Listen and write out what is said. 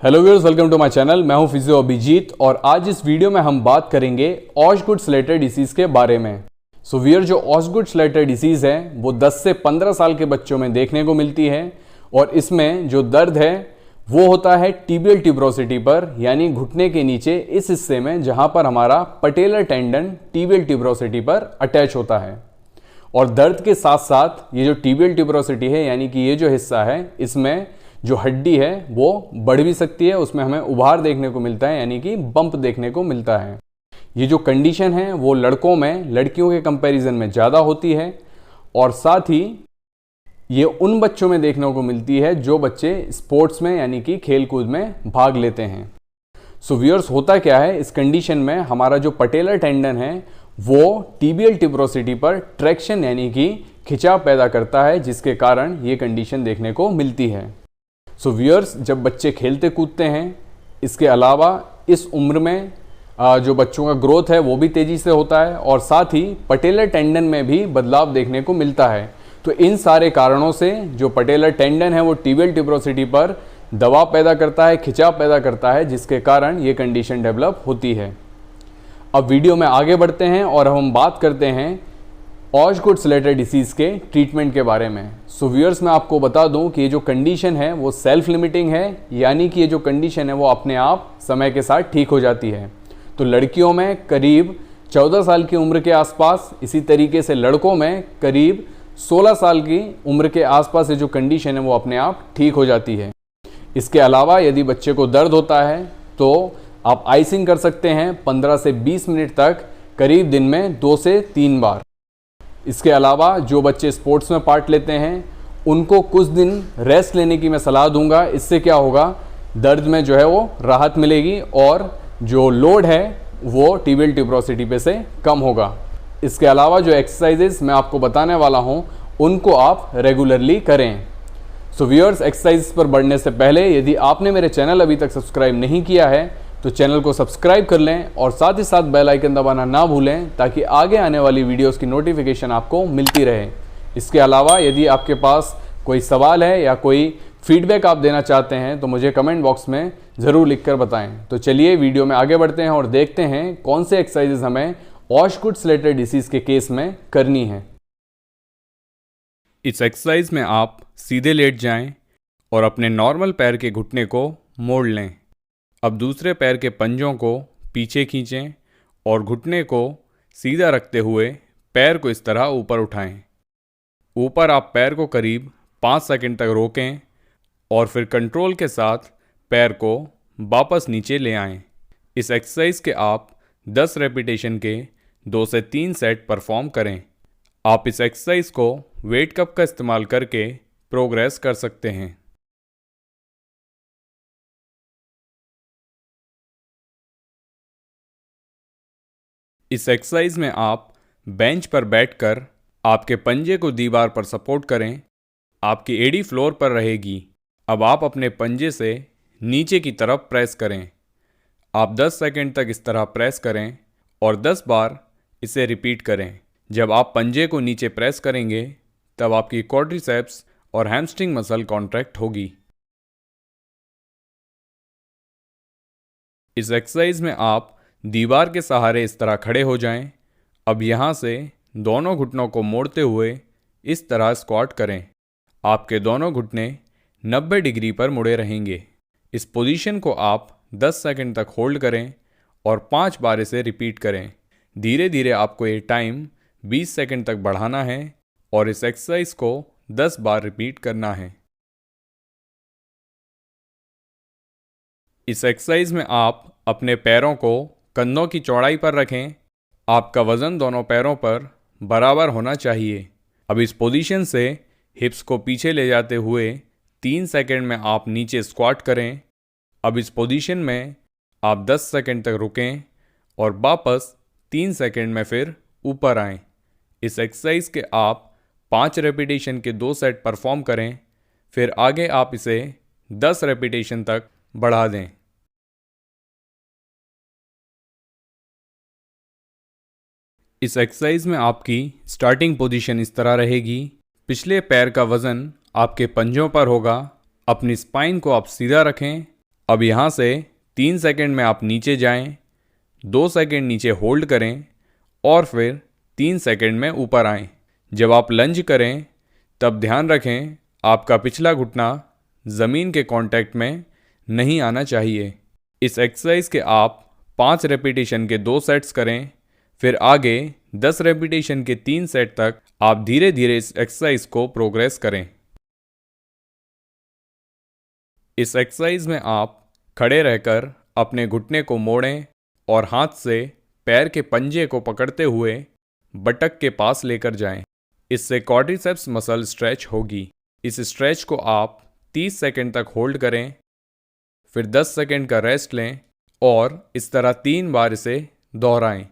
Hello viewers, welcome to my channel. मैं हूं physio Abhijit और आज इस वीडियो में हम बात करेंगे ऑशगुट-स्लेटर डिसीज के बारे में। सो व्यूअर, जो ऑशगुट-स्लेटर डिसीज है वो 10 से 15 साल के बच्चों में देखने को मिलती है और इसमें जो दर्द है वो होता है टिबियल ट्यूबरोसिटी पर, यानी घुटने के नीचे इस हिस्से में जहां पर हमारा पटेलर टेंडन टिबियल ट्यूबरोसिटी पर अटैच होता है। और दर्द के साथ साथ ये जो टिबियल ट्यूबरोसिटी है, यानी कि ये जो हिस्सा है, इसमें जो हड्डी है वो बढ़ भी सकती है, उसमें हमें उभार देखने को मिलता है, यानी कि बम्प देखने को मिलता है। ये जो कंडीशन है वो लड़कों में लड़कियों के कंपैरिजन में ज़्यादा होती है और साथ ही ये उन बच्चों में देखने को मिलती है जो बच्चे स्पोर्ट्स में यानी कि खेल कूद में भाग लेते हैं। सो व्यूअर्स, होता क्या है इस कंडीशन में, हमारा जो पटेलर टेंडन है वो टिबियल ट्यूबरोसिटी पर ट्रैक्शन यानी कि खिंचाव पैदा करता है, जिसके कारण ये कंडीशन देखने को मिलती है। सो व्यूअर्स, जब बच्चे खेलते कूदते हैं, इसके अलावा इस उम्र में जो बच्चों का ग्रोथ है वो भी तेज़ी से होता है और साथ ही पटेलर टेंडन में भी बदलाव देखने को मिलता है। तो इन सारे कारणों से जो पटेलर टेंडन है वो टिबियल ट्यूबरोसिटी पर दबाव पैदा करता है, खिंचाव पैदा करता है, जिसके कारण ये कंडीशन डेवलप होती है। अब वीडियो में आगे बढ़ते हैं और हम बात करते हैं ऑशगुट-स्लेटर डिसीज़ के ट्रीटमेंट के बारे में। सो व्यूअर्स, मैं आपको बता दूं कि ये जो कंडीशन है वो सेल्फ लिमिटिंग है, यानी कि ये जो कंडीशन है वो अपने आप समय के साथ ठीक हो जाती है। तो लड़कियों में करीब 14 साल की उम्र के आसपास, इसी तरीके से लड़कों में करीब 16 साल की उम्र के आसपास ये जो कंडीशन है वो अपने आप ठीक हो जाती है। इसके अलावा यदि बच्चे को दर्द होता है तो आप आइसिंग कर सकते हैं 15 से 20 मिनट तक, करीब दिन में 2 से 3 बार। इसके अलावा जो बच्चे स्पोर्ट्स में पार्ट लेते हैं उनको कुछ दिन रेस्ट लेने की मैं सलाह दूंगा। इससे क्या होगा, दर्द में जो है वो राहत मिलेगी और जो लोड है वो टिबियल ट्यूबरोसिटी पे से कम होगा। इसके अलावा जो एक्सरसाइजेस मैं आपको बताने वाला हूँ उनको आप रेगुलरली करें। सो व्यूअर्स, एक्सरसाइज पर बढ़ने से पहले यदि आपने मेरे चैनल अभी तक सब्सक्राइब नहीं किया है तो चैनल को सब्सक्राइब कर लें और साथ ही साथ बेल आइकन दबाना ना भूलें, ताकि आगे आने वाली वीडियोस की नोटिफिकेशन आपको मिलती रहे। इसके अलावा यदि आपके पास कोई सवाल है या कोई फीडबैक आप देना चाहते हैं तो मुझे कमेंट बॉक्स में ज़रूर लिखकर बताएं। तो चलिए वीडियो में आगे बढ़ते हैं और देखते हैं कौन से एक्सरसाइजेज हमें ऑशगुट-स्लेटर डिसीज़ के केस में करनी है। इस एक्सरसाइज में आप सीधे लेट जाएं और अपने नॉर्मल पैर के घुटने को मोड़ लें। अब दूसरे पैर के पंजों को पीछे खींचें और घुटने को सीधा रखते हुए पैर को इस तरह ऊपर उठाएं। ऊपर आप पैर को करीब 5 सेकंड तक रोकें और फिर कंट्रोल के साथ पैर को वापस नीचे ले आएं। इस एक्सरसाइज के आप 10 रेपिटेशन के 2 से 3 सेट परफॉर्म करें। आप इस एक्सरसाइज को वेट कप का इस्तेमाल करके प्रोग्रेस कर सकते हैं। इस एक्सरसाइज में आप बेंच पर बैठकर आपके पंजे को दीवार पर सपोर्ट करें। आपकी एड़ी फ्लोर पर रहेगी। अब आप अपने पंजे से नीचे की तरफ प्रेस करें। आप 10 सेकंड तक इस तरह प्रेस करें और 10 बार इसे रिपीट करें। जब आप पंजे को नीचे प्रेस करेंगे तब आपकी क्वाड्रिसेप्स और हैमस्ट्रिंग मसल कॉन्ट्रैक्ट होगी। इस एक्सरसाइज में आप दीवार के सहारे इस तरह खड़े हो जाएं। अब यहाँ से दोनों घुटनों को मोड़ते हुए इस तरह स्क्वाट करें। आपके दोनों घुटने 90 डिग्री पर मुड़े रहेंगे। इस पोजीशन को आप 10 सेकंड तक होल्ड करें और 5 बार इसे रिपीट करें। धीरे धीरे आपको ये टाइम 20 सेकंड तक बढ़ाना है और इस एक्सरसाइज को 10 बार रिपीट करना है। इस एक्सरसाइज में आप अपने पैरों को कंधों की चौड़ाई पर रखें। आपका वज़न दोनों पैरों पर बराबर होना चाहिए। अब इस पोजीशन से हिप्स को पीछे ले जाते हुए 3 सेकंड में आप नीचे स्क्वाट करें। अब इस पोजीशन में आप 10 सेकंड तक रुकें और वापस 3 सेकंड में फिर ऊपर आएं। इस एक्सरसाइज के आप 5 रेपिटेशन के 2 सेट परफॉर्म करें। फिर आगे आप इसे 10 रेपिटेशन तक बढ़ा दें। इस एक्सरसाइज में आपकी स्टार्टिंग पोजीशन इस तरह रहेगी। पिछले पैर का वज़न आपके पंजों पर होगा। अपनी स्पाइन को आप सीधा रखें अब यहाँ से 3 सेकंड में आप नीचे जाएं, 2 सेकंड नीचे होल्ड करें और फिर 3 सेकंड में ऊपर आएं। जब आप लंज करें तब ध्यान रखें आपका पिछला घुटना ज़मीन के कांटेक्ट में नहीं आना चाहिए। इस एक्सरसाइज के आप 5 रेपिटेशन के 2 सेट्स करें, फिर आगे 10 रेपिटेशन के 3 सेट तक आप धीरे धीरे इस एक्सरसाइज को प्रोग्रेस करें। इस एक्सरसाइज में आप खड़े रहकर अपने घुटने को मोड़ें और हाथ से पैर के पंजे को पकड़ते हुए बटक के पास लेकर जाएं। इससे क्वाड्रिसेप्स मसल स्ट्रेच होगी। इस स्ट्रेच को आप 30 सेकंड तक होल्ड करें, फिर 10 सेकंड का रेस्ट लें और इस तरह 3 बार इसे दोहराएं।